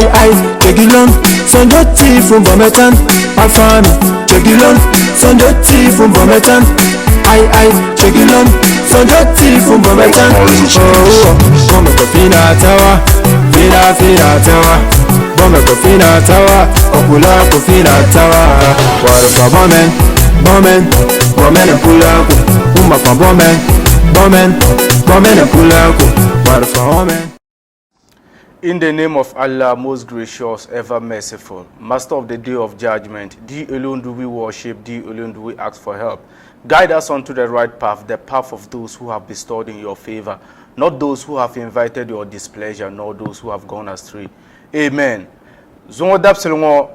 ai chegilon sondo tifu bometan afami chegilon sondo tifu bometan ai chegilon sondo tifu bometan oh come kofina tawa fina tawa bome kofina tawa okula kofina tawa warfa bomen pulaku umma kwa bomen pulaku warfa bomen. In the name of Allah, most gracious, ever merciful, Master of the day of judgment, thee alone do we worship, thee alone do we ask for help. Guide us onto the right path, the path of those who have bestowed in your favor, not those who have invited your displeasure, nor those who have gone astray. Amen. Zongo dapselongo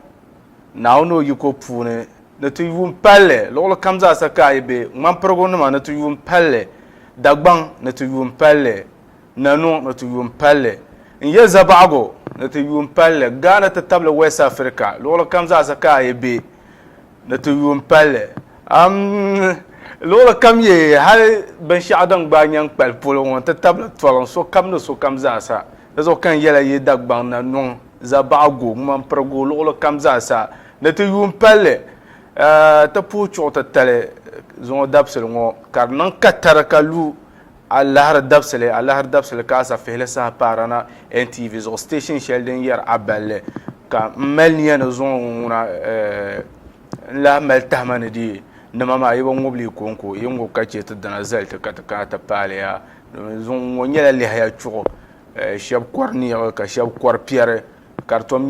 na ono yuko pune na tu yum palle lolo kamza saka ibe man progon ma na tu yum palle dagbang na tu yum palle nanu na tu yum palle inye zabago na tu yum palle gana ta tabla West Africa lolo kamza saka ibe na tu yum palle lolo kam ye hal ban sha'dan ba nyang pal polo won ta tabla tolon so kam no so kamza sa zo kan yela ye dagbang na non zabago man progo lolo kamza sa na tu yum palle ta pucho ta tale zongo dapsel ngo kar nan katara kalu Allah dabsel ka sa fele sa parana NTV zo station shelden yer aballe ka melniya na zongo na la mel tahman di nama ma yibo ngobli konko yingo kace ta dana zalta ka ta pale ya zongo nyela li haya chugo shab korni ka shab kor pierre kartom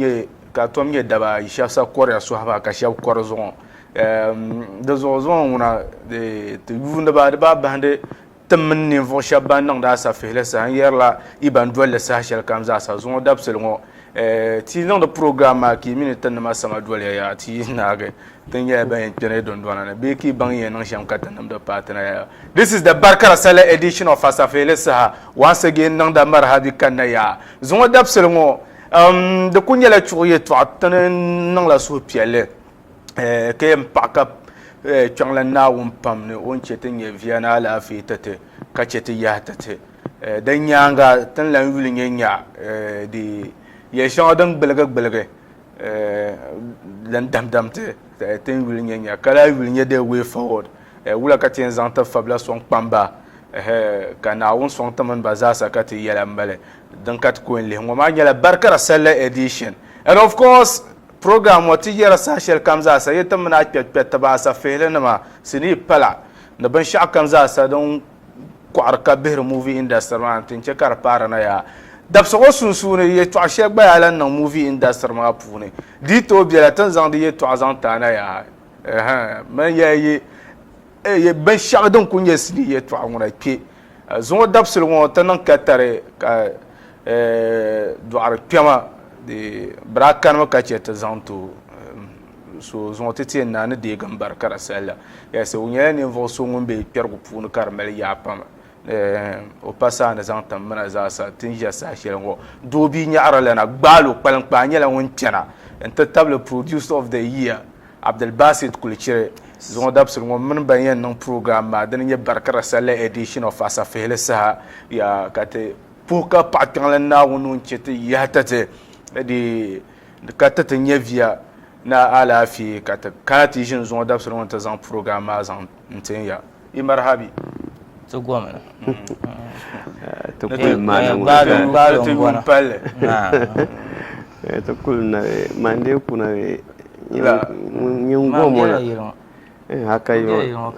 ye daba shab sa kor ya sohaba ka shab kor zongo de zon una de yunda ba bande temni vo shaban nang da sa fele sa yerla iban dole sa shel kam za sa zon dapsel ngo ti nang de programme ki minute na sama dole ya ti nage tan ya ben pene don dona be ki ban ye nang sham katan nam da partner. This is the Barkara Sala edition of Asafele sa once again nang da marhabi kanaya zon dapsel ngo de kunyela chuye to atan nang la so piele kayem pakap changla na pam ne on chete nye viana la fi tate ka chete ya tate dan nyanga tan la wuli nya di ye shadan belga dan damte tan wuli nya kala wuli nya the way forward wula ka tin zanta fabla son pamba kana on son taman bazasa ka ti yala mbale dan kat ko en le ngoma nya la Barkara Sala edition, and of course program wati yara sashel kamza sa yeta mana pet ba sa fele nama sini pala na ban sha kamza sa don kwar ka behre movie industry man tin che kar para na ya dab so sun ye to ashe ba ala na movie industry ma pune di to bi la tan zan di ye to azan ta na ya man ye ban sha don kunye sini ye to ngona ke zo dab so ngo tan ka tare ka doar pema de brakan ma kace ta zanto so zon tete na ne de gan Barkara Sala ya se unya ne vo so ngombe pergo punu karmel ya pam o passa na zantam mana za sa tinja sa shelengo do bi nyaara lana gbalo palan pa nyala won tiana enta table producer of the year Abdel Basit Kulchire zon dabsul ngom men bayen non programme ma dan nye Barkara Sala edition of Asafele sa ya kate puka patkan na wonu chete ya tate di kata ta nyevia na ala fi kata kanati jin zon da sur won ta zan programme zan ntenya I marhabi to goma to kul ma ba to won palle to kul na mande kuna nyungo mona haka yo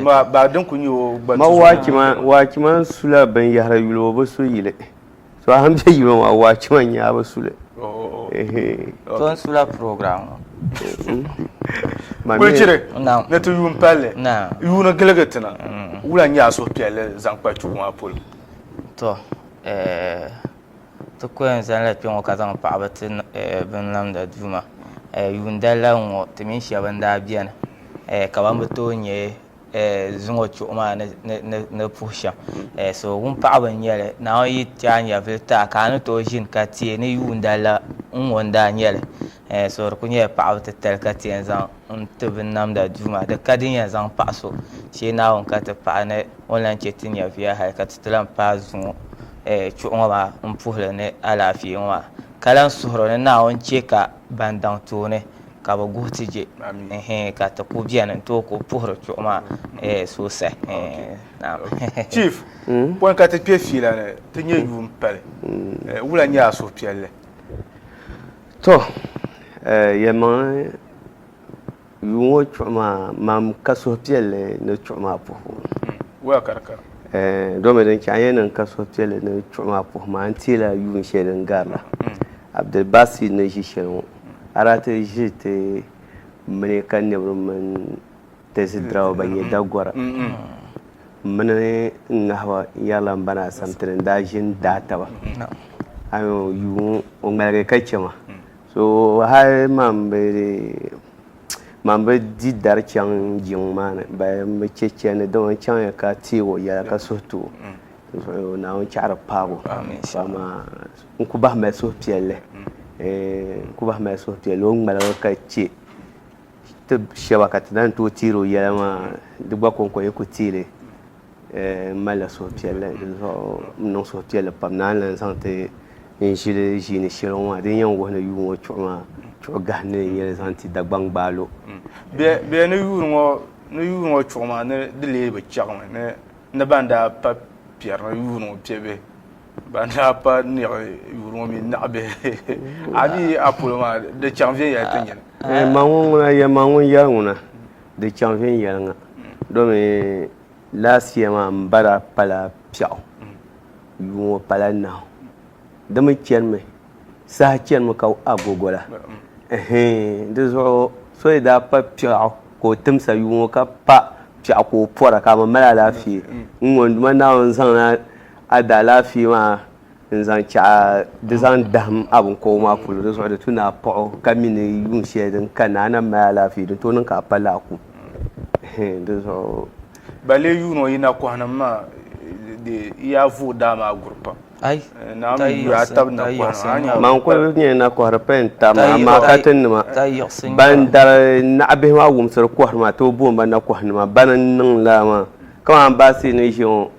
ba don kunyo ba waki man sula ban yahra yulo ba so yile so hamje yilo wa waki man ya ba sule ton sula program Kulchire na to yum palle na yuna gelegatina wula nya so piele zankpa chuwa apol to to ko en zan la pion ka zan pa batin ben lam da duma yunda la ngo timin shi abanda biana ka ban to nye zungo chuma na pusha so un pa ban yele na yi tanya vilta ka no to jin ka tie ne yunda la wonda nyele so ko nye pa tel ka tie zan to ben nam da duma da kadin ya zan pa so shi na on ka ta pa ne online chetin ya via ha ka tlan pa zungo chuma ba puhle ne ala fi wa kalan suhro ni naawuni che ka ban daŋ tooni ka bɛ guhi ti je ka ti ku bɛni to ku puhiri chuɣu maa sosai chief pɔin ka ti kpe fiila ni ti nyɛ yuun pali wula nyɛla suhupiɛlli to yɛmaŋ yuun ŋɔ chuɣu maa mam ka suhupiɛlli ni chuɣu maa puhigu wula karikara domi din chɛŋ yɛ niŋ ka suhupiɛlli ni chuɣu maa puhigu maa n teela yuun shɛli din gari la Abdelbasi ni ʒi shɛli ŋɔ ara ti ʒi ti mini ka nibiri mini ti zidirawa ban nyɛ dagɔra mini n ŋahiba yɛrila n bana asamtini n daa ʒi n daa taba ayo yuun o ŋmaligi ka chɛma so hali man bi di dari chɛŋ jiŋ maa ni ban bi che chɛni dama chɛŋ ya ka teego yɛla ka suhi too naawuni chɛɣiri paabu fama n ku bahi mali suhupiɛlli o ŋmaligi ka che ti shɛba ka ti dan tooi teeri o yɛla maa di gba konko ku teeli malila suhupiɛlli di zuɣu n niŋ suhupiɛlli pam naan lan zaŋ ti n ʒili ʒiini shɛli ŋɔ maa din yɛn wuhi ni yuun ŋɔ chuɣu maa chuɣu gahi ni yɛli zaŋ ti Dagbaŋ gbaalo bɛ ni yuun ŋɔ chuɣu maa ni di lee bi chɛgimi ni ban daa pa piɛri ni yuun ŋɔ piɛ bihi ban daa pa niɣi yuun ŋɔ mi naɣi bihi a mi apolo maa di chaŋ viɛnyɛli ti nyɛli ma ŋuna yɛma ŋun yɛli ŋuna di chaŋ viɛnyɛli ŋa domi last year maa n bala pala piɛɣu yuun ŋɔ pala nahu di mi chɛnimi saha chɛnimi ka agogo la di zuɣu so yi daa pa piɛɣu ka o timsa yuun ŋɔ ka pa piɛɣu ka o pɔra ka mi mali alaafee n ŋɔnduma naawuni zaŋla ada alaafee maa n zaŋ chaɣa di zaŋ daham abinkogu maa polo di zuɣu di tu naa paɣu ka mini yuun shɛli din ka naa na mali alaafee din tooi niŋ ka a pa laakum di zuɣu bale yuun ŋɔ yina kɔhinim maa ya voo daa maa guri pam man kuli nyɛ na kɔhiri pɛn tam amma katinima ban dari naɣibihi maa wumsiri kɔhiri maa tooi boon ba na kɔhinima bana niŋ laa maa kaman baasi ni ʒi ŋɔ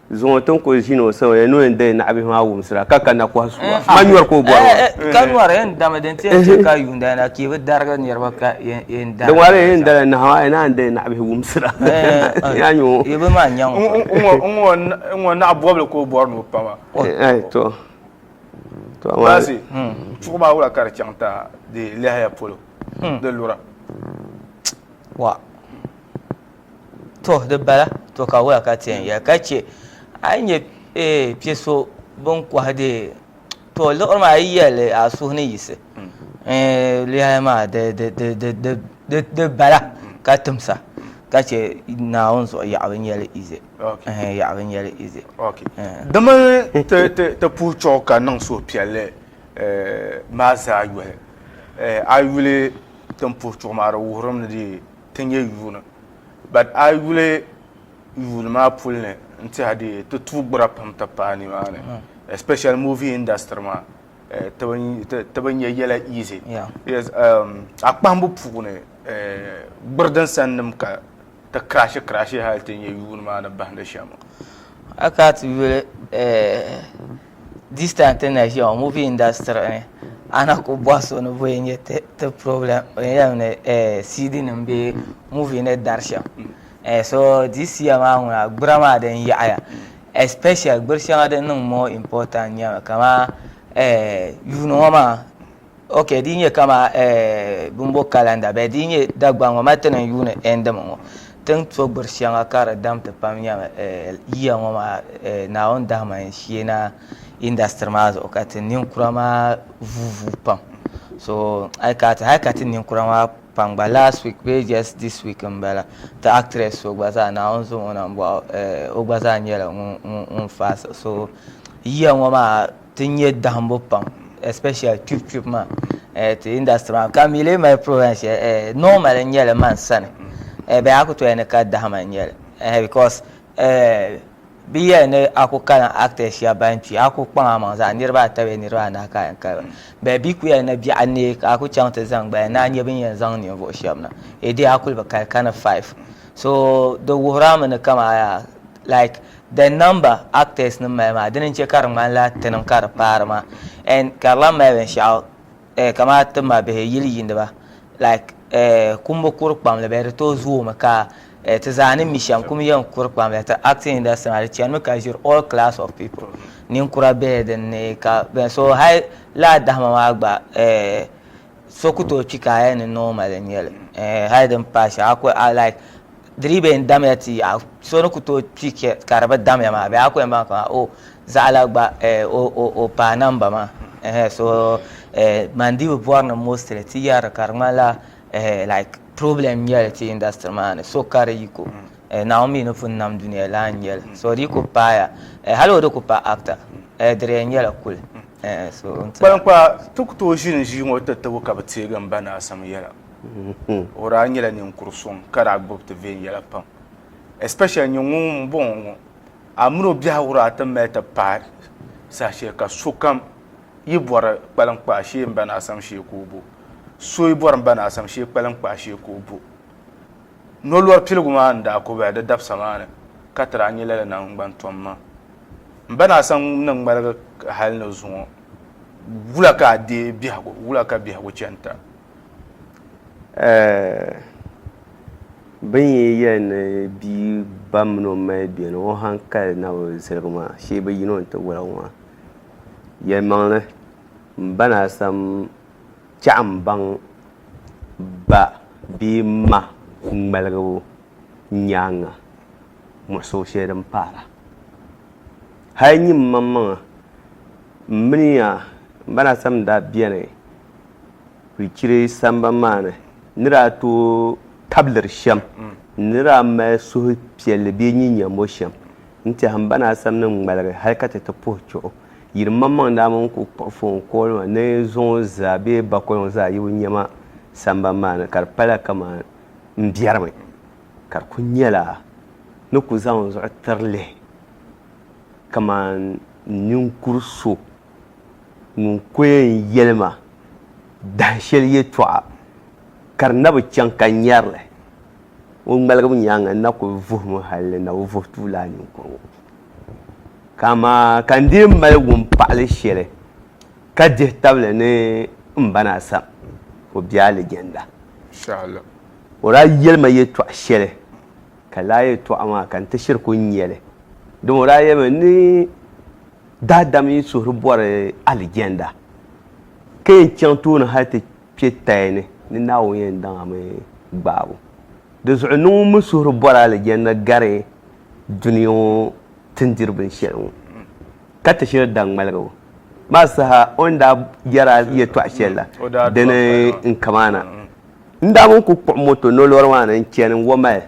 zuŋɔ tin kuli ʒi ni o sani ya nuhi n-dali naɣibihi maa wumsira ka ka na kɔhi suwa ma nyɔri ka o bɔri ŋɔ ka nyɔri yɛn dami din tiɛn che ka yuunda na ki bi darigi niriba ka yɛn dari din wari yɛn dali nahi maa ya naan dali naɣibihi wumsira ya nyɔ yi bi maa nyɛ ŋɔ naɣi bɔbili ka o bɔri ni o pama to baasi chuɣu maa wula ka di chaŋ ta di lɛhaya polo di lura wa to di bala to ka wula ka tiɛn ya ka che a yi nyɛ piɛ so bin kɔhi de to liɣiri maa yi yɛli a suhi ni yisi lɛhaya maa di bala ka timsa ka che naawuni zuɣu yaɣabi nyɛli ize yaɣabi nyɛli ize dama ti puhi chuɣu ka niŋ suhupiɛlli maa zaa yɔli a yuli tin puhi chuɣu maa di wuhurim ni di ti nyɛ yuuni but a yuli yuuni maa puli ni n tiɛha di ti tuu gbura pam ti paai nimaani especially movie industry maa ti bi nyɛ yɛla easy a kpahimbu puuni gburi din sani nim ka ti krashi hali ti nyɛ yuuni maa ni bahindi shɛm aka ti yuli this time ti na ʒiya movie industry ni ana ku bɔhi so ni bɔi nyɛ ti problem yɛm ni CD nim bee movie ni dari shɛm so this year maa ŋuna gbura maa din yaɣaya especially gburi shɛŋa din niŋ more important nyɛma kama yuuni ŋɔ maa ok di nyɛ kama bumbo calendar bɛ di nyɛ Dagbaŋ ŋɔ ma ti niŋ yuuni endimi ŋɔ tin to gburi shɛŋa ka di dam ti pam nyɛma yiya ŋɔ maa naawuni dahima n sheena industry maa zuɣu ka ti ninkura maa vuuvuu pam so hali ka ti ninkura maa pam gba last week bee just this week n bala ti actress so gba zaa naawuni zuɣu ŋɔ na bɔɣu o gba zaa nyɛla ŋun faasa so yiya ŋɔ maa ti nyɛ dahimbu pam especially tube maa ti industry maa ka mi lee mali program shɛli normal n nyɛli man sani bɛ a ku toya ni ka dahima n nyɛli because bi yɛli ni a ku kalan actors shɛba ban kpi a ku kpaŋ a maŋ zaa niriba ata bee niriba anahi ka yɛn kaliba bɛ bi ku yɛli ni biɛɣu ne ka a ku chaŋ ti zaŋ gbaya na a nyɛ bin yɛn zaŋ ninvuɣu shɛba na dee a kuli bi kali ka ni 5 so di wuhirami ni kama like the number actors no ma dinin ce kar man la tanam kar parma and karla ma ben shao kama tama be yili yinda ba like kumbo kurpam le be to zuwa ka ta zani misham kuma yan kurpam le ta acting industry ma ce an ka jir all class of people nin kura be den ne ka ben so hay la dahma ma gba sokuto chika yan normal en yele hay dem pasha akwa like dribe en damati so no kuto chike karaba damya ma be akwa en ba ka o zala gba o pa namba ma so mandi bu borna mostre ti yara karmala like problem yele ti industry man so kare yiko naomi no fun nam dunia la nyel so riko paya halo do ko pa actor dre nyela kul so kwa tukto jin ji mo tattabu ka bate gan bana sam yela ora nyela nin kursun kara gbobte ve yela pam especially nyungum bon amuro bia wura ta meta pa sa she ka sukam yibor balan kwa she bana sam she ko bo so yibor bana sam she balan kwa she ko bo no lor pilguma anda ko ba da dab samana katra nyela na ngban tomma bana sam nan marga hal na zuwa wula ka de bihago wula ka bihago chanta bin yen bi bamno mai bi no hankal na zirguma shi bi yino ta wurawa yen manne bana sam cham bang ba bi ma malgo nyanga mo so shedan para hay nyim mamma mniya bana sam da biene wi kire samba mane nira to tablar sham nira ma so piel bi nyinya mo sham nti han bana sam nan malga halkata ta pocho yir mamma da mon ko fon ko ne zon za be bakon za yi nyama samba mane kar pala kama mbiyarme kar kunyela no ku zan zo tarle kama nin kurso nun koyen yelma dan shel ye twa karnaba chan kanyarle o malga nyanga na ko vuhmu halle na vuh tula ni ko kama kandi malgum pale shele kadje table ne mbana sam o biya legenda inshallah ora yelma ye twa shele kala ye twa ma kan tashir ko nyele don ora ye ni dadami sur bore aligenda ke chantu na hate pietane ni nawo yen dan ame babu de zo no musur bore aligenda gare duniyo tindir bin shelu kata shir dan malgo masa onda yara ye to ashela dene in kamana nda mun ku moto no lor wana en kenin woma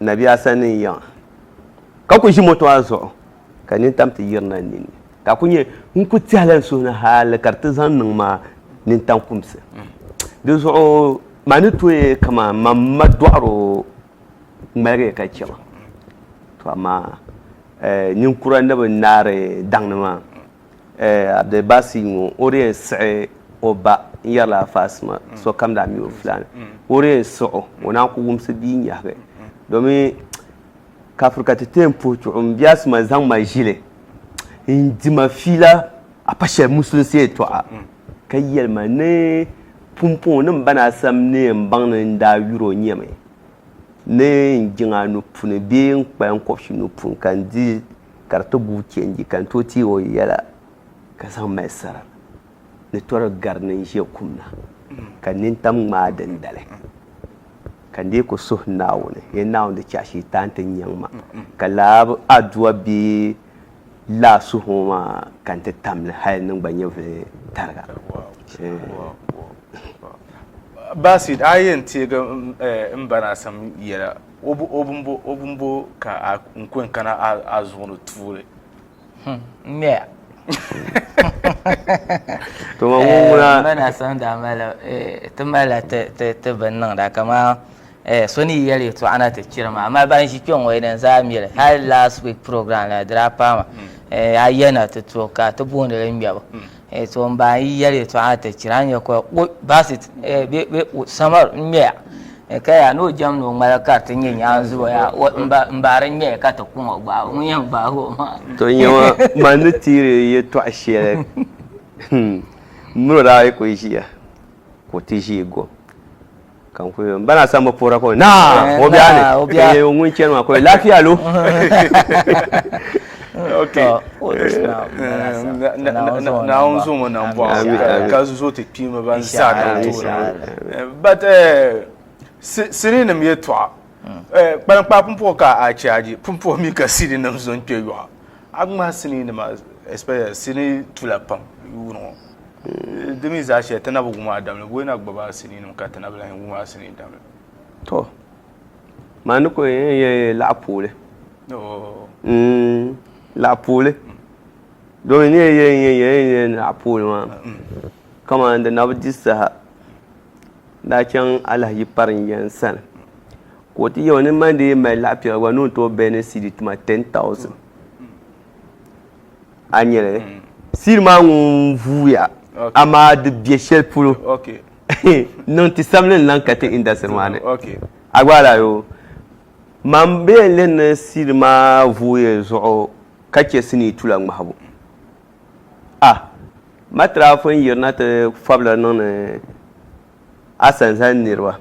nabi asani ya ka ku shi moto azo kanin tamti yirna nin ka kunye ku tialan so na hal kartizan nin ma nin tan kumse de zo mani to kama mamma duaro mare ka cewa to amma nin kuran da ban nare dangnama abde basi ngo ore se oba yala fasma so kam da mi oflan ore so wona ku gumse dinya ga domin kafurka ta tempo to bias ma zan ma jile indima fila a pashe musun sai to a kayyal ma ne pumpon nan bana sam ne mbang da euro nyame ne jinga no pune bi kpan ko shi no pun kan di karto bu kenji kan to ti o yala ka san mai sara ne to garnin je kunna kan nin tam ma dandale kan dai ko so nawo ne ya nawo da chashi tantin yamma kala adwa bi la su homa kan ta tamle hay nan banye fe targa basid ayen ti ga mbana sam yela obumbo ka nkwen kana azuno tule me to mamuna bana sam da mala tamala ta bannan da kama soni yale to ana ta kira ma amma ban shi kyon wai dan zamiyar har last week program na drapa ma ayena ta to ka ta bonda lambiya ba to ba yale to ana ta kira ne ko basit be samar me kaya no jam no mala karta yin ya zuwa ya mbaran ne ka ta kuma ba mun yan ba ho ma to yawa manu tire ye to ashe muro da ko ishiya ko tishi go kan ko bana san ba fora ko na obiane ye mun chen ma ko lafiya lo okay na onzo mo na mbo ka zo te pima ban sa na to but sini na me to ban pa pumpo ka a charge pumpo mi ka sini na zo ntweyo agma sini na ma especially sini tulapam you know demi za she tana bu guma adam bo na gbaba sini na ka tana bla guma sini dam to manu ko ye la pole la pole do ni ye la pole ma kama da na bujisa da can alhaji farin yan san ko ti yau ne man da mai lafiya wa no to benefit ma 10,000 anyere sir ma vuya ama de biechel pulo okay non ti samle nan kate inda sermane okay agwala yo mambe len sir ma vuye zo kake sini tulang mahabu matra fon yirna te fabla non asan san nirwa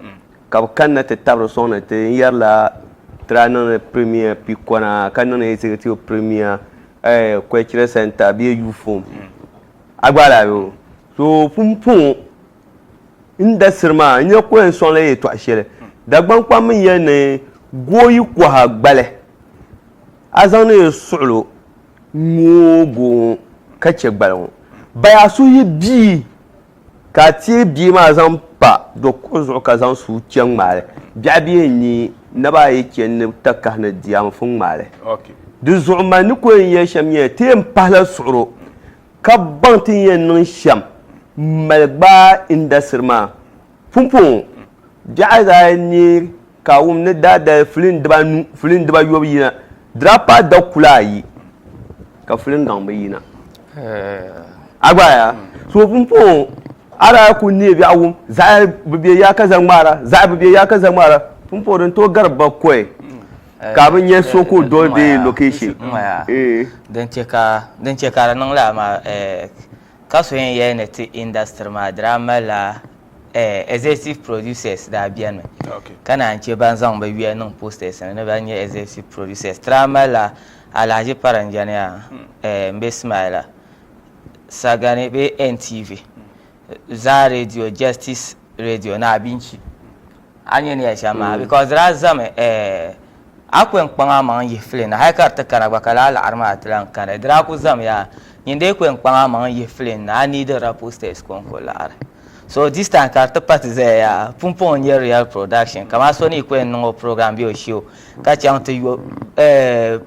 ka kan na te tabro son te yarla tranon premier pikona kanon executive premier kwekire center bi yufum agbara yo so pumpun inda sirma nya ko en son le to ashere dagban kwam ye ne goyi ko ha gbale azan ne sulo mogo kace gbale baya su yi bi ka ti bi ma zan pa do ko zo ka zan su chen mare bia bi ni na ba yi ken takka na diam fun mare okay du zuma ni ko ye shamye tem pala suro ka banti ye non sham malba inda sirma pumpun bia za ni ka wum ne da flin dba yobi na drapa da kulayi ka flin gamba yina agwaya so pumpun ara ku ne bi awum za bibiya ya kaza mara pumpun don to garba koi kabin ya soko do de location dan ce ka nan la ma kaso yin ya ne ti industry ma drama la executive producers da biyan kana an ce ban zan ba wiya nan posters ne ban ya executive producers drama la alhaji paranjaniya mbe smaila sagane be NTV za radio justice radio na abinci anye ne ya shama because razame akwen kpanga man yifle na haikar ta kana bakala la arma atlan kana dra ku zam ya yinde kwen kpanga man yifle na ni da raposters kon ko la so this time kar ta pat ze ya pumpon ye real production kama so ni kwen no program bi o show ka chang to yo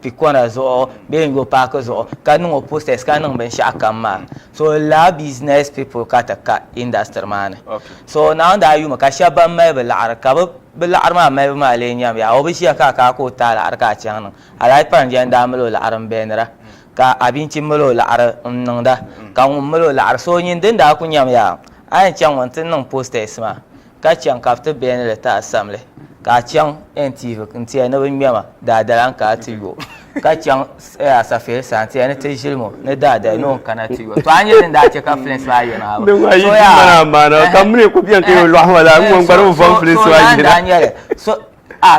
pikona zo be yo pa ko zo ka no posters ka no ben sha kama so la business people ka ta ka industry man so now da you ka sha ban mai bal arka bala arma mai ma le nyam ya obi shi ka ko ta la arka chang nan alai pan jan da mulo la aran benra ka abincin mulo la ar nan da ka mulo la ar so yin din da kun yam ya ai chang wan tin nan posters ma ka chang ka ta ben le ta samle ka chang NTV kun ti na bin miama da daran ka tiyo ka chang sa fe santi ne te jilmo ne da no kana tiyo to anye din da ce ka flens ba yana ba so ya mana kamne ku biyan kai lo ahwala mun baro fon flens wa yana so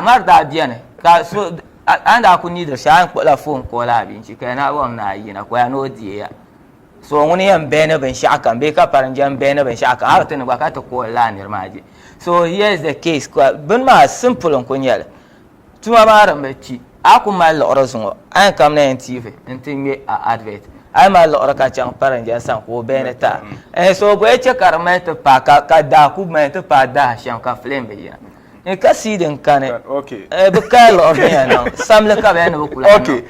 mar da biyan ka so anda ku ni da shan ko la phone ko la binci kai na won na yi na ko ya no diya so woni yan bene ben shaka be ka paranjan bene ben shaka ha tane ba ka ta ko la ne maji so here's the case bin ma simple kun yale tuma ma rambaci aku ma la orozungo an kam na NTV ntinge a advert ai ma la oraka chan paranjan san ko bene ta so bo e che karmete pa ka da ku mete pa da shan ka flame be yana e ka sidin kane okay be ka la oranya samle ka bene bu kula okay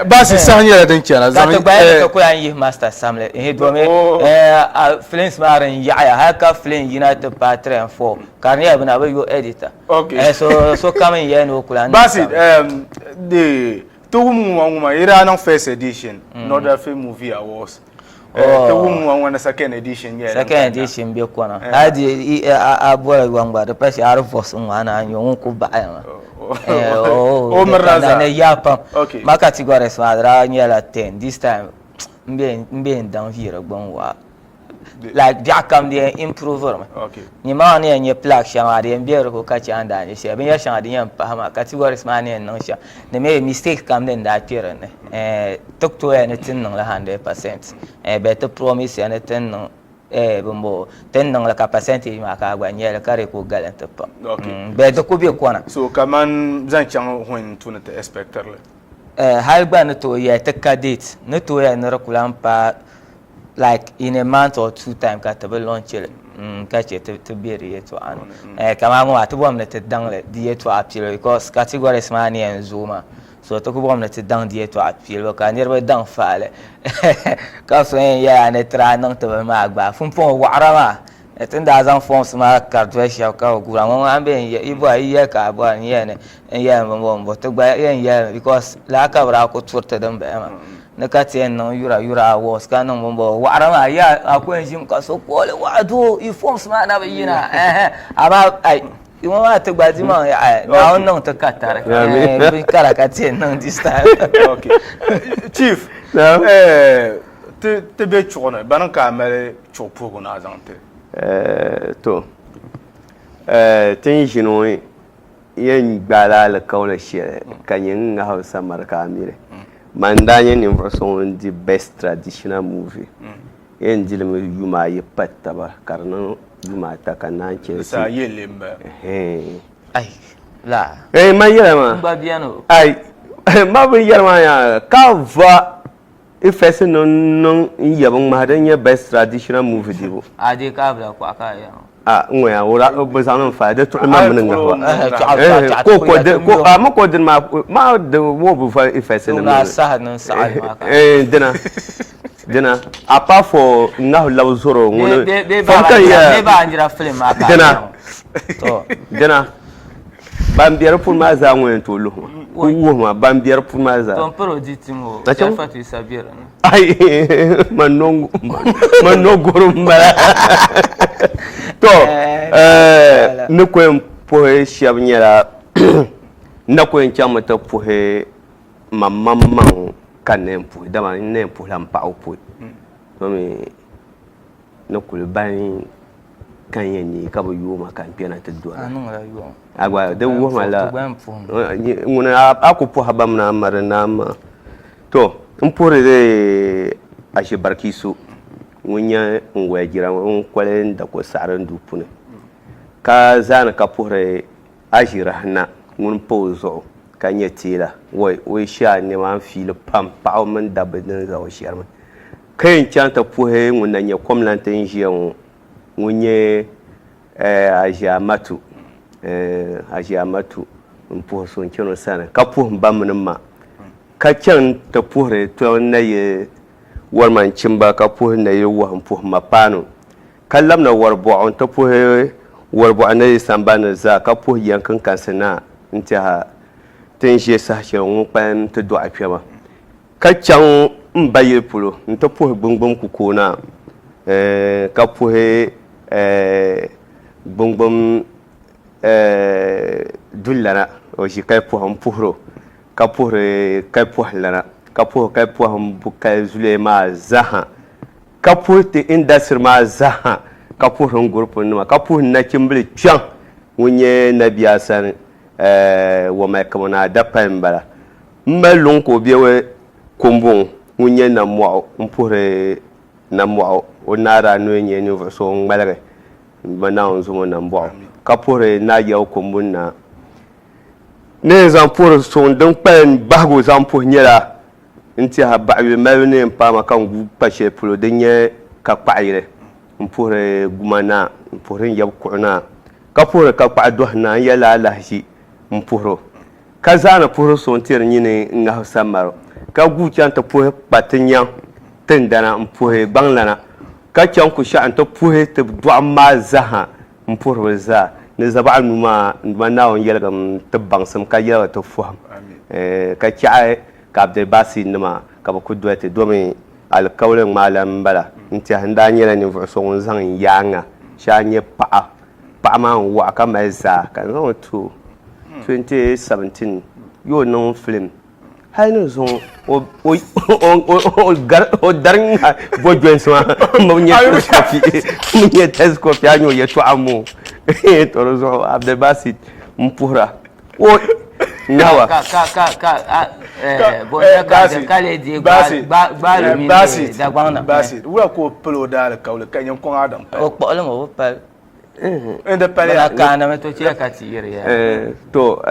ba si sanya da kenan zama ka ko yan yi master samle e do me flames maran ya haka flame united patron 4 karni abuna ba yo editor okay so kamen ya no kula ba si the to mu ira nan first edition not the film movie awards The woman want a second edition, yeah. Second edition be kwana. Adi a boy wangba the person are force wana anyo ko ba ya. Oh meraza na yapa. Okay. Ma categories madra nyela 10 this time mbe down here gbonwa. Like jakam de improver. Okay. Ni ma ne nye plug shama de mbe ko kachi anda ni she ben ya shama de yam pa ma categories ma ne no sha. Ne me mistake kam den da pere ne. Tok to ya ne tin la 100%. Better promise ya ne tin no bombo ten nang la capacity ma ka gwa nyela kare ko galante pa. Okay. Be to ko be kwana. So kaman zan chang when to the expecter le. Har gba na to ya ta cadet na to ya na rakulan pa like in a month or 2 time ka ta be launch le. Ka che to be re to an. Kama ngo atu na te dang le di to appeal because categories ma ni en zuma. So to ko na te dang di to appeal ka ni be dang fa le. Ka so ya ne tra nang to ma gba fun pon wa rama. Tenda zan forms ma carte sha ka gura ngo ambe ibo ayi ka bo ni ne ya mo to gba ya because la ka bra ko turta dan ba ma na ka ten no yura was ka no mo wa rama ya akwai jim ka so ko le wa do I forms ma na bayina aba ai Iwa ma ta gbaji ma na wannan ta katare bi kala ka ten no this time. Okay. Chief, te be chona banan ka mele chopo na zante. To tin jino yen gbala la kawla she kanyin nga Hausa marka amire mandanye ni version the best traditional movie yen dilme yuma yi pattaba karno yuma ta kanan ce sa yelemba ai la ma yelema ba biano ai ma bi yelema ya ka va ifese non yabon ma dan ya best traditional movie dibo ade ka bla ko aka ya ngoya wala bazan fa da to ma mun nga ko ko ma ko din ma da wo bu fa ifese non na sa nan sa ma ka dina apart for nga law zoro ngono be ba anjira film aka to dina bambiyar pun ma za ngoyen to lu wo ma bambiyar pun ma za ton produit mo ya fatu sabira ai man no gorum mala to ne ko poe shab nyala na ko en chama ta poe mamman kanen poe dama ne poe lam pa o poe to me no ko ban kan yanyi ka bu yuma kan pena ta duwa anu la yo agwa de wo mala nguna akupo habam na marna ma to mpore de ashe barkisu ngunya ngwe jira kwale da ko saran dupune ka zana ka pore ajira na ngun pozo kanye tila we sha ne man fil pam pa man da bedin za o shiyar man kayin chanta pohe ngun nya komlanta njiyan ngunye ajamatu mpo so nchono sana kapu mbamna ma kachan ta pore to na ye warman chimba kapu na ye wa mpo mapano kallam na warbo on ta pohe warbo anai sambana za kapu yankan kansana nta tenje sa shon pan to do afiama kachan mbaye pulo nta pohe gbongbom kukona kapu bongbom dullana o ji kai poham puhro ka pohre kai pohlana ka poh kai poham bukai zulema zaha ka pohte indasir ma zaha ka pohron groupe numa ka poh na kimbli pian wonye na biasan wo mai kamana da pambala mbalon ko biwe kombon wonye na mo mpore na mo onara no nye ni so ngbalare bana onzo na mbo kapore na yaw kombuna ne zampur so dan pen bago zampo nyela nti ha ba'we mawne pama kan gu pashe pulo denye ka paire mpore gumana mpore yab ku'na kapore ka pa dohna yala lahji mporo kazana poro so ntir nyine nga samaro ka gu chanta po patinya tendana mpore banglana ka chan ku sha anta puhe te do ma zaha mpur za ne zaba numa na on yelgam te bangsam ka yela to fuham ka cha ka Abdel Basi numa ka ba ku do te do me alkawlin malam bala nti handa nyela ni so ngun zang yanga sha nye pa ma wa ka meza kan no to 2017 yo no film hay no so o darng bo jwen so mo nye telescope anyo ye to amu to so Abdel Basit mpura o nawa Basit wa ko pelo dal kawle kanyen ko adam o kpɔli mo pa independent kana me to che ka ti yere to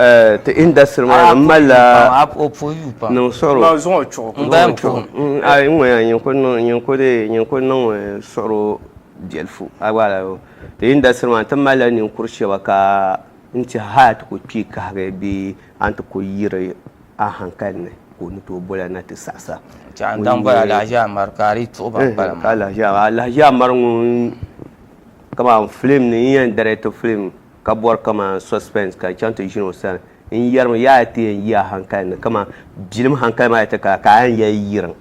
te industry ma mala o po yu pa no soro ma zo cho ngam po ai ngwe yin ko no soro jelfu agwala te industry ma ta mala ni kurshewa ka inti hat ko pi ka ga bi anta ko yire a hankali ne ko ni to bola na ta sasa jan dan ba la ja markari to ba ba kala ja marngun kama film ni yan director film ka bor kama suspense ka chanto jino san in yarmu ya ti ya hankali kama bilim hankali ma ta ka an ya yiran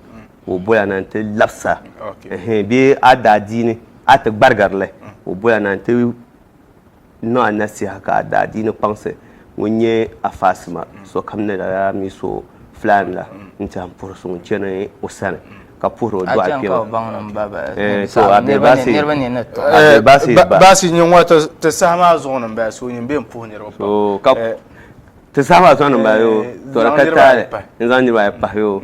o bola nan ta lapsa bi adadi ni ata bargarle o bola nan ta no anasi haka adadi ni panse wonye afasma so kamne da mi so flan la nta pour so chene osane ka puro do apio so Abdel Basit nyongwa te sama zo nan ba so nyimbe mpo ne ro so ka te sama zo nan ba yo to la katale nzandi ba pa yo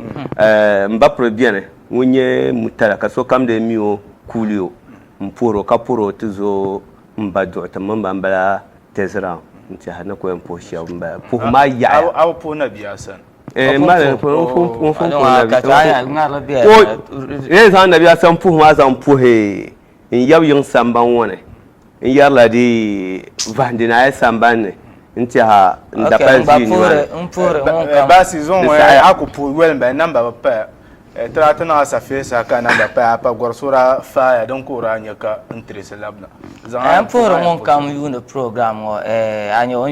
mba pro bien wonye mutala ka so kamde mi o kulio mpuro ka puro tuzo mba do ta mamba mbala tezra nti hana ko mpo shi mba po ma ya aw po na biya san mala fon ka ta ngala be san na biya san po ma san po he in yaw yin samban wone in yarla di vandina ya samban ne nti ha ndapa zi ni Basit zon akupo welmba namba pa tratana sa fesa kana da pa gorsura fa don ko ranya ka interesse labna an pour mon kam yu no program anyo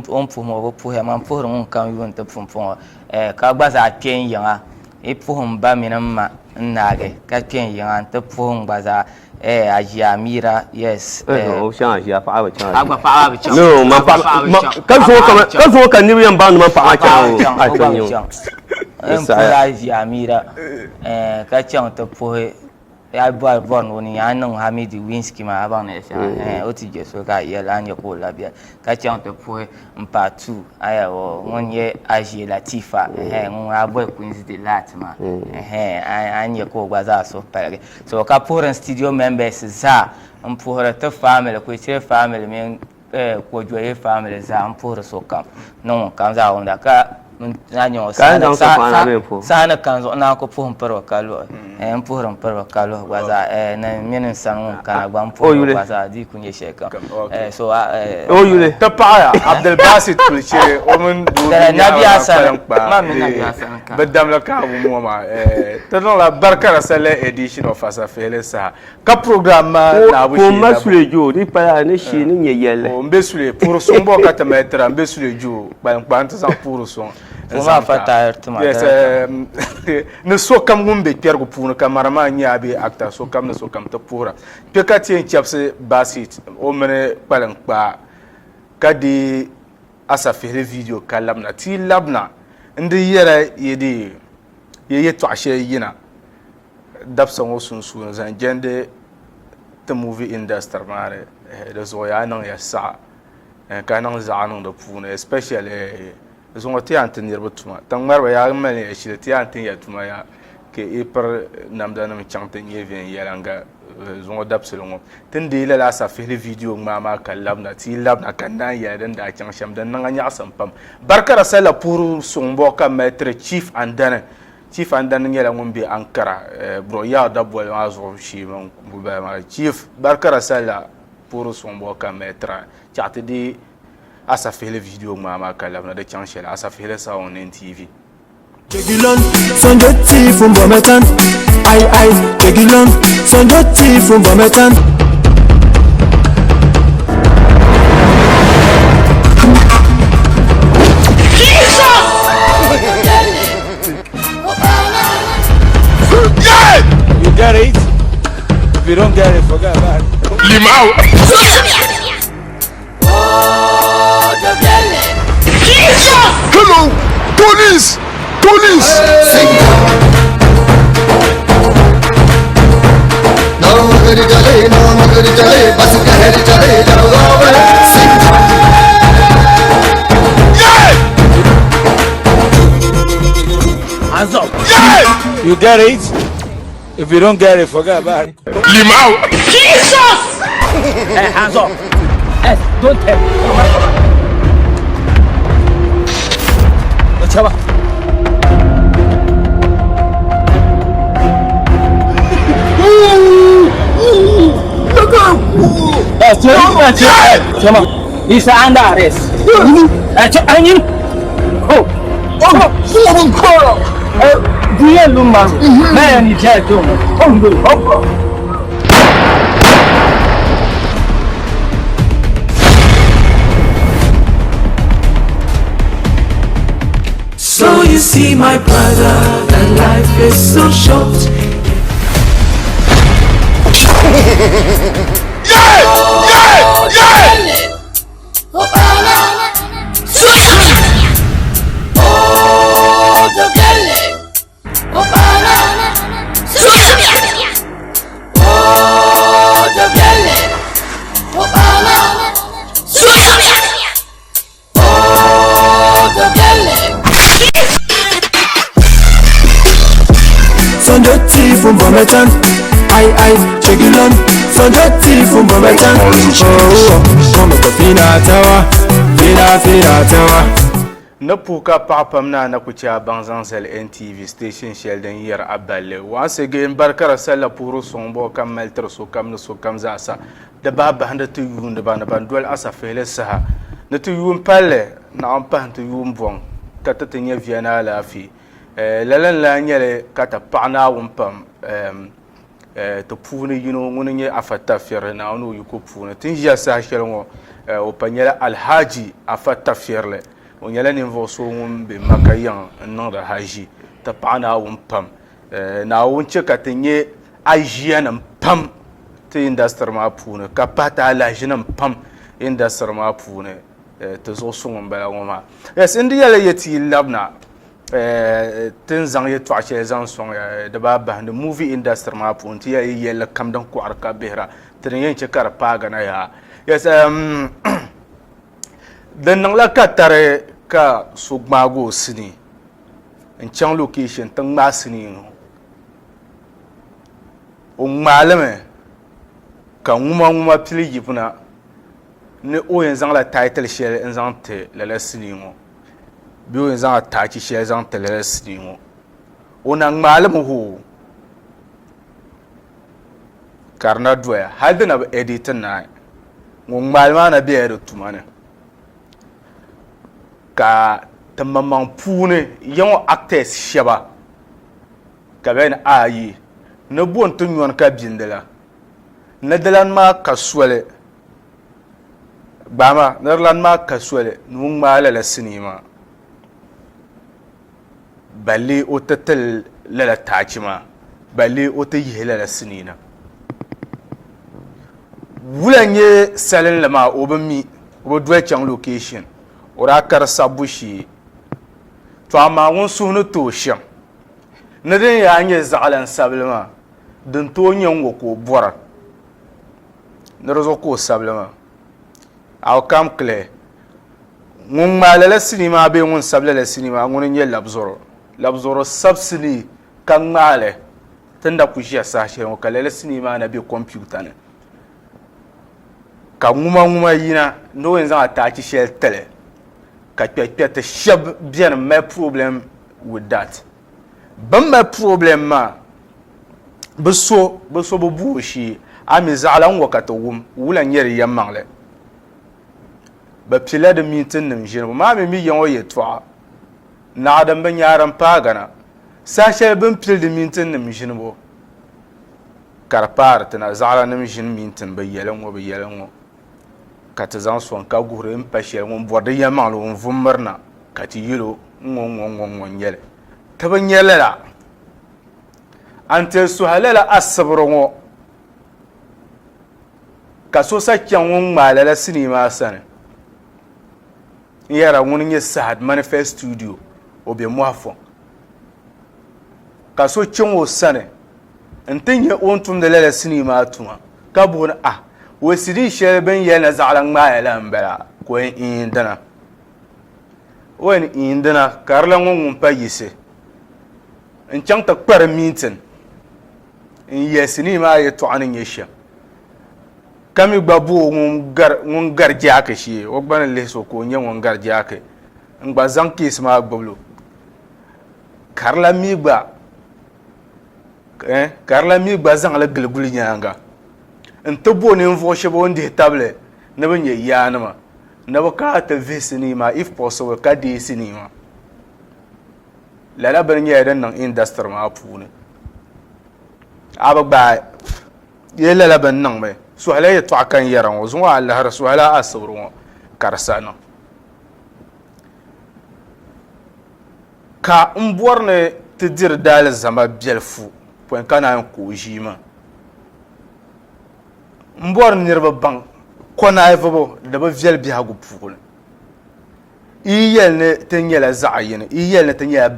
on pour mo pour ya man pour mon kam yu te fon ka gbaza pen yanga e pour mba minamma nage ka pen yanga te pour gbaza ajamira yes o shan ya fa aba chan agba fa aba chan no ma pa kan so kan ni yan ba no ma pa chan a chan yo empura ajamira ka chan te pour ya boy born woni anan Hamidi Winski ma aba na sha o ti je so ka yela anya ko labia ka chan te pour mpa 2 aya wo wonye aji Latifa ngun aboy Queens de Latima anya ko gbaza so pare so ka pour studio members za mpura te family ko che family men ko joye family za mpura so kam non kam za onda ka nanyo sana kanzo na ko pum pero kalo purum pero kalo gwaza na minin sanu kana gbam pum gwaza di kunye sheka so yule ta pa Abdel Basit kulche o mun do nabiya san ma min nabiya san ka badam la ka mo ma tano la barka sale edition of Asafele sa ka programme na bu ko masule jo ni pa ne shi ni yele o mbesule pour son bo ka tametra mbesule jo ban san pour son Fuma fata tuma yes ne so kam ngumbe pergo puno kamarama nyabe acta so kam ne so kam ta pura pe ka tien chapse Basit o mene palan pa kadi Asafele video kalamna ti labna ndi yere yedi ye to ashe yina dabsa ngo sunsu zan jende the movie industry mare da zo ya nan ya sa kanan zaanu da puno especially zongo ti antin nirba tuma tan marwa ya mali ya shi ti antin ya tuma ya ke ipar namda nam changtin yeven yalanga zongo dapselongo tin de la Asafele video mama kallamna ti labna kanna ya dan da chang sham dan nan nya asam pam barkara sala pour sombo ka maître chief andan ngela ngombe Ankara bro ya dabbo ma zo shi man buba ma chief barkara sala pour sombo ka maître chati di Asafele video mama kalamna de chanchela Asafele sa on TV Chegilon sonjo ti fun bometan ai chegilon sonjo ti fun bometan Yeah! you don't get it, forget about it. Limau. Hello, police! Police! Hands up. Yeah! You get it? If you don't get it, forget about it. Limau. Jesus! Hey, hands up. Hey, don't tell me. Chaba. Chama. He's under arrest. Dia lumba. Man, you can't do it. So you see, my brother, that life is so short. Sonjoti fumbometan, ai chegilon. Sonjoti fumbometan, mama ko fina tawa. Na puka papam na kucha banzanzel NTV station Sheldon yer aballe. Once again barkara sala puru sombo kam melter so kam no so kam zasa. Da baba handa tu yun da bana bandwal asa fele saha. Na tu yun palle na ampa tu yun bon. Kata tenya viana la fi. Lalan la nyele kata pana wumpam to puni yino ngunye afata fere na onu yuko puni tinja sa shelongo o panyela alhaji afata fere o nyela ni voso ngumbe makayan nanda haji ta pana wumpam na wunche katenye ajiana pam te industry ma puni kapata alajina pam industry ma puni to zo sungum bala ngoma yes indiya la yeti labna tin zang ye twa che zang song de ba ba the movie industry ma pun ti ye la kam dan ko arka behra tin yen che kar pa ga na ya yes den nang la ka tare ka sugma go sini en chang location tang ma sini o malame ka nguma pili yipuna ne o yen zang la title share en zang te la sini ngo biyo zan ataki shi zan teles ni mo ona ngmalem ho karna doya hadina ba edit na ngmalma na biya tumane ka tamman pune yan actors sheba ka ben ayi na bon tun yon ka bindela na dalan ma kaswale bama nerlan ma kaswale ngmala la sinima balle o tatal lala tachima balle o ta yi lala sinina wulanye salin lama obami obodwe chang location ora kar sabushi to ama won sunu to shan na den ya anye zalan sablama den to nyango ko bora na rozo ko sablama aw kam kle ngun malala sinima be ngun sablala sinima ngun nye labzoro subsidy kan male tunda ku shi sashe ko kalele sinima na be computer ne ka nguma yina no en za ataki shell tele ka pete shab bien my problem with that ban my problem ma beso bo bushi ami zalan wakata wulan yeri yamangle ba pila de mintin nim jin ma mi yan oye twa na adam ban yaran pagana sashe ban pil de mintin nim jin bo karpar tana zala nim jin mintin ba yelan wo ka ta zan son ka gure in pashe won borde yamangle won vummarna ka ti yilo ngon yele taban yelela ante su halala asabro ka so sa kyan ŋun ŋmaala la sinima sani n yɛra ŋun nyɛ Sahad Manifest Studio o be Mohafɔŋ ka so kyan o sani n ti nyɛ o n tumdi la sinima tuma ka booni o sidi shɛli bin yɛli na zaɣala ŋmaaya la n bala ko n iindina o yɛn iindina ka di la ŋun pa yisi n chaŋ ti kpari mintin n yɛ sinima yɛltɔɣa ni nyɛ shɛm ka mi gba bo ŋun gari jaaki shee o gba ni lihi so ka o nyɛ ŋun gari jaaki n gba zaŋ keesi maa gbubilo ka di la mi gba zaŋ li giliguli nyaanga n ti bo ninvuɣu shɛba o ni dihi tabili ni bi nyɛ yaanima ni bi kana ti vihi sinima if possible ka deei sinima lala bini nyɛla din niŋ industry maa puuni a bi gbaai yɛ lala bin niŋ mi suhila yɛltɔɣa kan yɛra ŋɔ zuŋɔ a lahari suhila asibiri ŋɔ ka di sa niŋ ka n bɔri ni ti diri daali zama biɛlifu pɔin ka naan ka o ʒii maa n bɔri niriba baŋ kɔnaayivibu di bi viɛli biɛhigu puuni yi yɛli ni ti nyɛla zaɣ yini yi yɛli ni ti nyɛla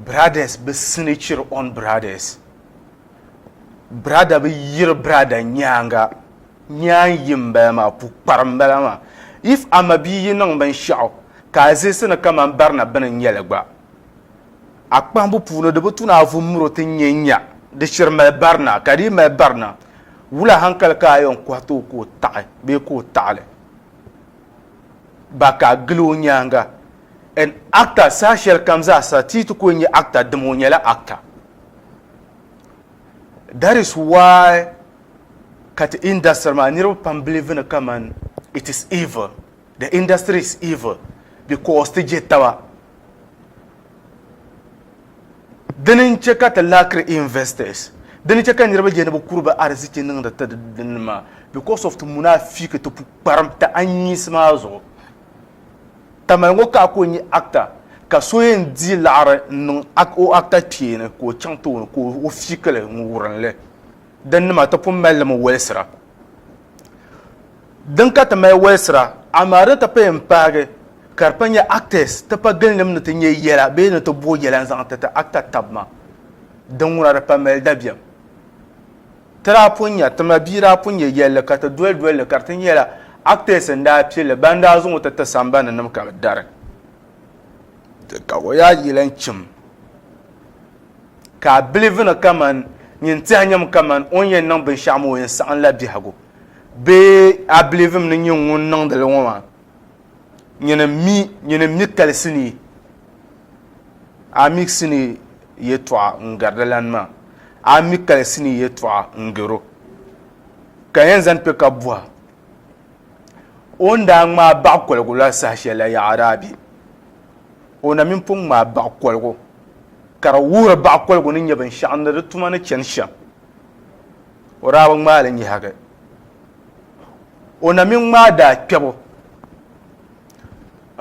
brothers bi snitchiri on brothers brada bi yiri brada nyaanga nyaan yim bala maa pukparim bala maa if ama bii yi niŋ binshɛɣu ka a zilisi ni kaman barina bini nyɛli gba a kpambu puuni di bi tu ni a vumuro ti nyɛ nya di shiri mali barina ka di yi mali barina wula hankali ka a yɛn kɔhiti o ka o taɣi bee ka o taɣali ba ka a gili o nyaanga an actor saa shɛli kam zaasa tii ti ko nyɛ actor dim o nyɛla actor that is why ka ti industry maa niriba pam believe ni kaman it is evil the industry is evil because ti je taba dini n chɛ ka ti laakiri investors dini chɛ ka niriba je ni bi kuri bi arziki niŋdi ti dini maa because of ti munafiki ti pukparim ti anyisi maa zuɣu tamali ŋɔ ka a ko nyɛ actor ka so yɛn di laɣari n niŋ o actor kpee ni ka o chaŋ tooni ka o fikili n wurinli din nima ti pun mali limi wɛlisira din ka ti mali wɛlisira amaa din ti pa yɛn paagi ka di pa nyɛ actors ti pa gili nim ni ti nyɛ yɛla bee ni ti bo yɛla n zaŋ ti actor tabi maa din ŋuna di pa mali dabiɛm ti daa pun nya ti ma bii daa pun nyɛ yɛlli ka ti doli ka di ti nyɛla actors n daa piɛlli ban daa zaŋ o ti sambani nim ka bi dari ka o yaa yɛla n chim ka a bilivi ni kaman nyini tihi nyɛm kaman o yɛn niŋ binshɛɣu ma o yɛn saɣam la biɛhigu bee a bilivi mi ni nyɛ ŋun niŋdi li ŋɔ maa nyini mi kalisi ni a miksi ni yɛltɔɣa n garidi lan maa a mi kalisi ni yɛltɔɣa n garo ka yɛn zani pe ka buha o ni daa ŋmaa baɣa kɔligu la saha shɛli la yaɣaraabi o na min pun ŋmaa baɣa kɔligu ka di wuhiri baɣa kɔligu ni nyɛ binshɛɣu ni di tuma ni chani shɛm o daa bi ŋmaa li nyɛhigi o na min ŋmaa daa kpɛbu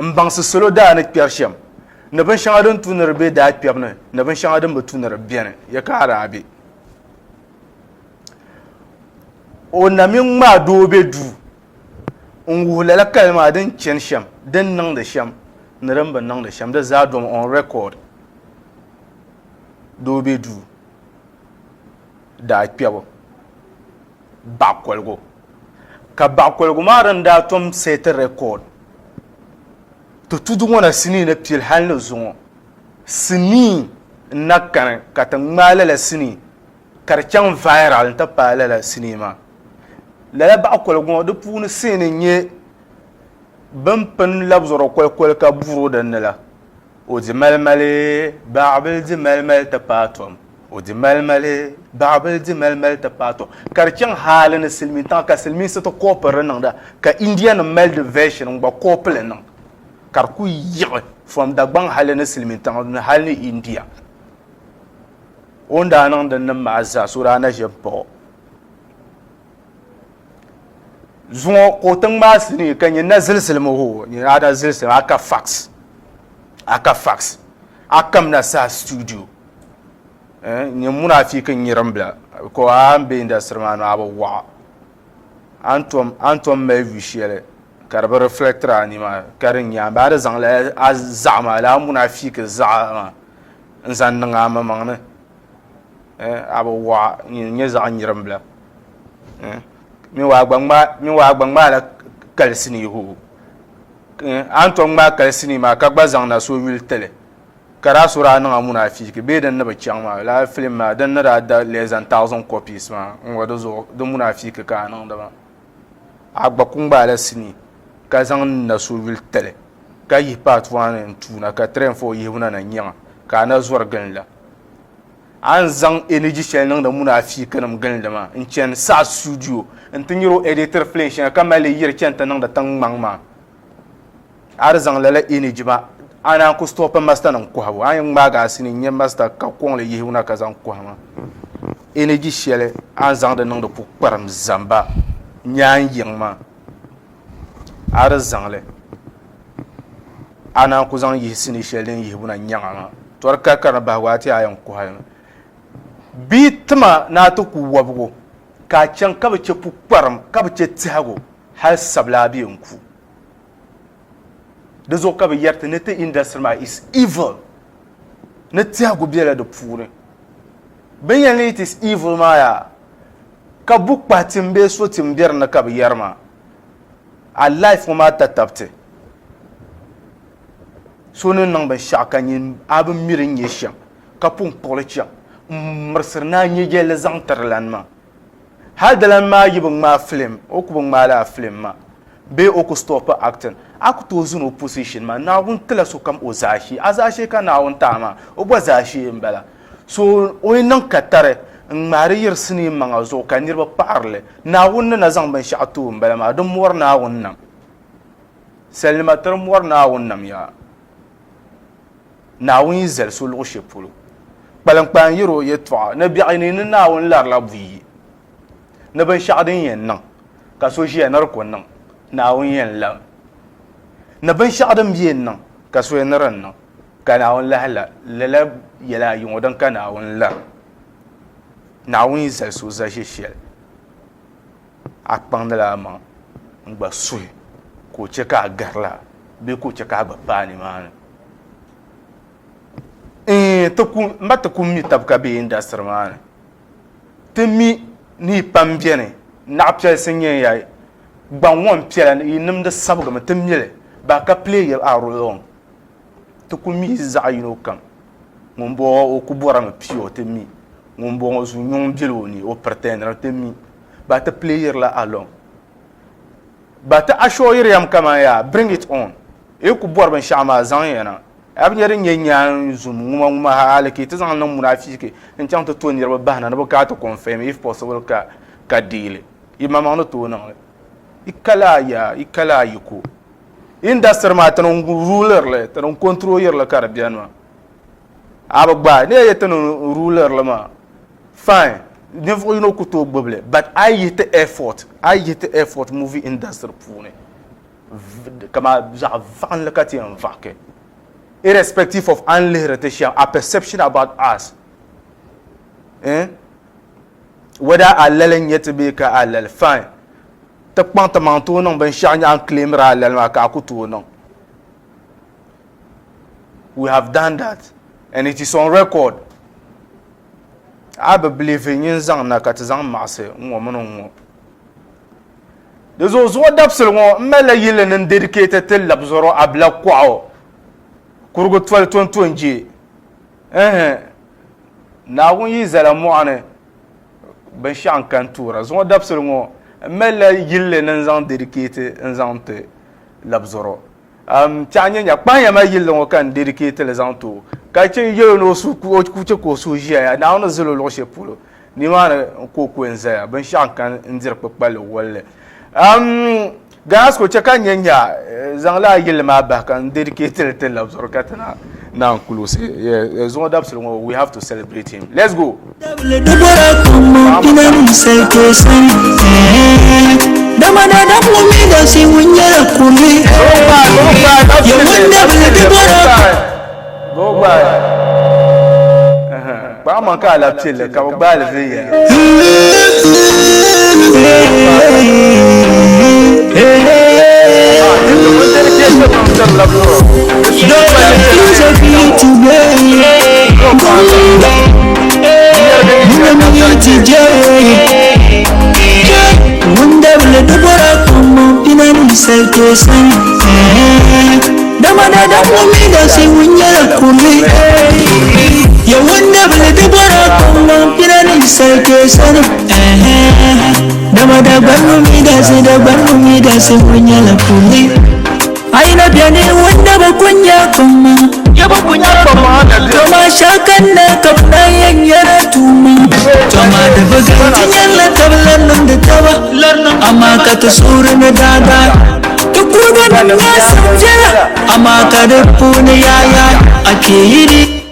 n baŋsi salo daa ni kpɛri shɛm ni binshɛŋa din tu ni di be daa kpɛbu ni binshɛŋa din bi tu ni di bɛni ya ka araabi o na min ŋmaa doo be duu n wuhi lala kalima din chani shɛm din niŋdi shɛm ni din bi niŋdi shɛm di zaa dom on record doo be duu daa kpɛbu baɣa kɔligu ka baɣa kɔligu maa din daa tom seti record ti tudu ŋɔ na sinii ni piɛli hali ni zuŋɔ sinii n na kani ka ti ŋmaa lala sinii ka di chaŋ viral n ti paai lala sinii maa lala baɣa kɔligu ŋɔ di puuni seeni nyɛ bin pini labi zɔrɔ kɔlikɔli ka buro dinni la o di malimali baɣabil di malimali ti paai tom o di malimali baɣabil di malimali ti paai tom ka di chaŋ haali ni silmiin tiŋa ka silmiinsi ti koopiri di niŋda ka india nim mali di version n gba koopili niŋ ka di ku yiɣi from dagbaŋ hali ni silmiin tiŋa ni hali ni india o ni daa niŋ din nim maa zaa so daa na ʒe paɣo zuŋɔ ka o ti ŋmaa sinii ka nyɛ na zilisilimi hoo nyɛ ada zilisilimi aka fax akam na saa studio nyɛ munafiki n nyɛrim bila ko a n be industry maa no a bi waɣa antom me wishele karba reflector ni ma karin ya ba da zang la azama la munafik zama nzan nga ma mangne abo wa nye za nyiram mi wa gbangba la kalsini hu antom ma kalsini ma ka gba zang na so wil tele kara sura na munafik be dan na ba kyama la film ma dan na da les 1000 copies ma ngodo zo do munafik ka nan da ba agba kungba la sini ka zang na so wil tele ka yi part 1 and 2 na ka train fo yi huna na nyanga ka na zuwar gan la an zang energy shell nan da munafik nam gan da ma in chen sa studio in tiniro editor flash ka male yir chen ta nan da tang mangma ar zang la energy ba ana ku stop master nan ko hawo an ma ga sini nye master ka ko le yi huna ka zang ko ma energy shell an zang da nan da pu param zamba nyan yingma ar zang le ana ku zang yi sini shell den yi huna nyanga tor ka kana ba wati ayan ko hayo bitma na to ku wabgo ka can ka bace pu param ka bace tsago har sabla biyan ku da zo ka yarta ne ta industry ma is evil na tsago biya da pure bayan it is evil ma ya ka buk patin be so timbiyar na ka biyar ma a life ma ta tapte sunan nan ban shakan yin abin mirin yeshan ka pun policia marsirna nyegele zang terlan ma hadalan ma yibung ma film okubung ma la film ma be oku stop acting aku to zun opposition ma na won tela so kam ozashi azashi ka na won tama obazashi mbala so o nan katare ngari yirsini manga zo ka nirba parle na won na zang ban shatu mbala ma dum war na won nan selma tar war na won nam ya na won zel so lo shepulu balan yiro yetwa na bi'ini na won lar la bui na ban shadin yen nan ka so shi yanar kon nan na won yen la na ban shadin biyen nan ka so yanar nan ka na won la yala yin wadan ka na won la na won zel so za shi shel akpan da la ma ngba so ko che ka garla be ko che ka ba pani ma mbata kummi tabka be industry man temi ni pambiene na pya senye ya gban won pya ni nimda sabga ma temile ba ka player a rolong to kummi za yino kam ngombo o kubora ma pio temi ngombo o su nyong bilo ni o pretendre temi ba ta player la along ba ta ashoyir yam kama ya bring it on e kubora ban shama zan yana abnyari nyenyan zum nguma halaki tazan nan munafiki en chanta to nirba bahna na ba to confirm if possible ka deal imama no to nan ikala yiko industry ma tan ruler le tan controller la karabian ma abagba ne yeten ruler la ma fine never you know kuto gboble but I yet effort movie industry pour ne kama za van le kati en vake irrespective of a perception about us. Whether alelen yet be ka alel fine. The pantamanto non ben shanya and claim alel makakutu non. We have done that and it is on record. I believe in zang na katazang mase woman. There's also what absolute mela yilen and dedicated till labzoro abla kwao. Kurgo 12 na won yi zala mo ane ben shan kantura zo dapsul ngo mela yille nan zan dedicated en zante labzoro tanya nya panya ma yille ngo kan dedicated le zanto ka che yo no su ku che ko su jia na on zelo lo she pulo ni ma ko ko enza ben shan kan ndir kpakpal wolle gas ko chaka nyanya zangla yil ma ba kan dedicated to labzor katana na kuluse zo dapsul we have to celebrate him. Let's go. Go by. Ba man ka la pile ka ba le ke sani dama da damomi da sai wunyar kome ya wanda bala dubara kuma firanin sai ke sani dama da barnumi da sai wunyar kome ai na biya ne wanda ba kunya kuma Ya ba kunya kuma Toma shakan na kabla yana tuma Toma da bagantin yalla kabla nan da taba Amma ka ta sura na dada Ta kurga nan ya sanja Amma ka da puna yaya ake yiri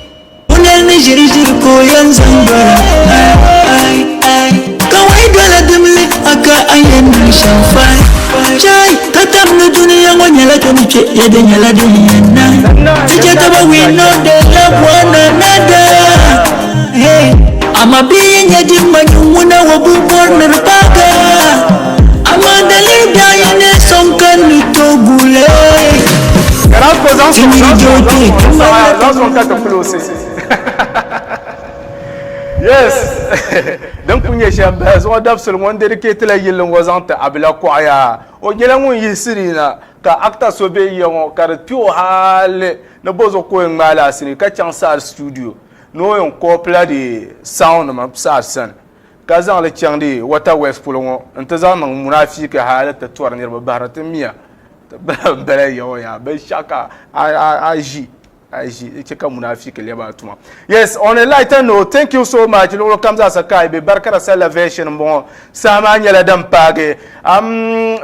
Unar ni jiri koyan zambara Kawai dole dimli aka ayan na shafai Jai katam na duniya wanyala ta muke yadda nyala da yana Tije taba we know they love one another Hey, ama being ya dimani muna wabu borner baga Ama dalida yine sonkan nito gule Yes. Donc kunye shamba so dab selon dedicated la yelon wazanta abla kwaya o nyela mun yisirina ka acta so be yon ka pio hale na bozo ko en mala sini ka chansa studio no yon couple de sound ma sa san ka zan le changde water west pour on ntazan munafiki hale ta tuar nirba barata miya bala yo ya be shaka aji cheka munafiki leba tuma. Yes, on a lighter note, thank you so much. Lolo kamza sakai be barkara sala version bon sama nyala dampage.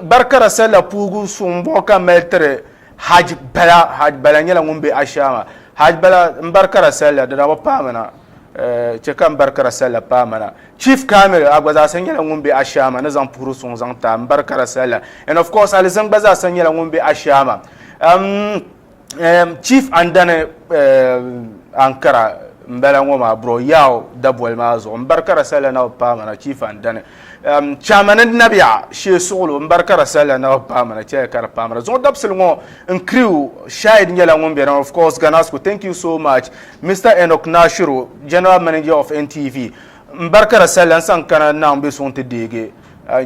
Barkara sala pugu sumbo ka metre haj bala nyala ngumbe ashama. Haj bala barkara sala da pamana cheka barkara sala pamana. Chief Camera agwaza sanyala ngumbe ashama na zampuru son zanta barkara sala. And of course alizang baza sanyala ngumbe ashama. Chief andane Ankara mbela ngoma bro yaw dabwel mazo mbarkara sala na pamana chief andane chairman nabia she solo mbarkara sala na pamana che kar pamana zo dabsel ngo crew shahid nyala ngombe and of course Ganasco, thank you so much Mr. Enoch Nashiro, general manager of NTV mbarkara sala sankana na mbe sonte dege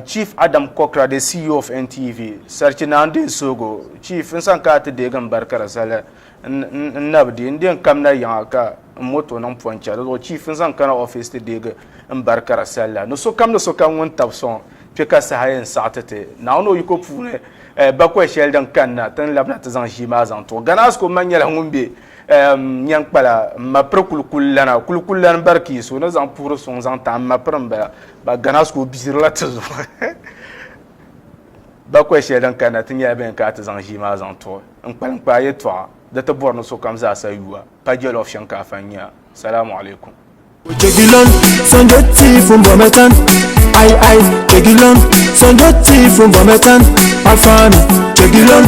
Chief Adam Kokra, the CEO of NTV, Sarchinande Sogo, Chief Nsankate Degan Barkara Sala, Nabdi, Indian Kamna Yanka, Moto Nampuancha, or Chief Nsankana office to Dega and Barkara Sala. No so come no so come one tap song, Pekasa and Saturday. Now no you could put Bakwe Sheldon Kana, Ten Labnatazan Shimazan to Ganasco Manuel Humbi. Nyang pala ma kulkulana kulkulan barki so na zan puro son zan ta ma pramba ba Ganasco bisirla tzo ba ko shedan kana tinya ben ka ta zan jima zan to in kwan paye to da ta borno so kam za sayuwa pa jel of shanka fanya assalamu alaikum Tegilon sonjoti fumbometan ai tegilon sonjoti fumbometan afami tegilon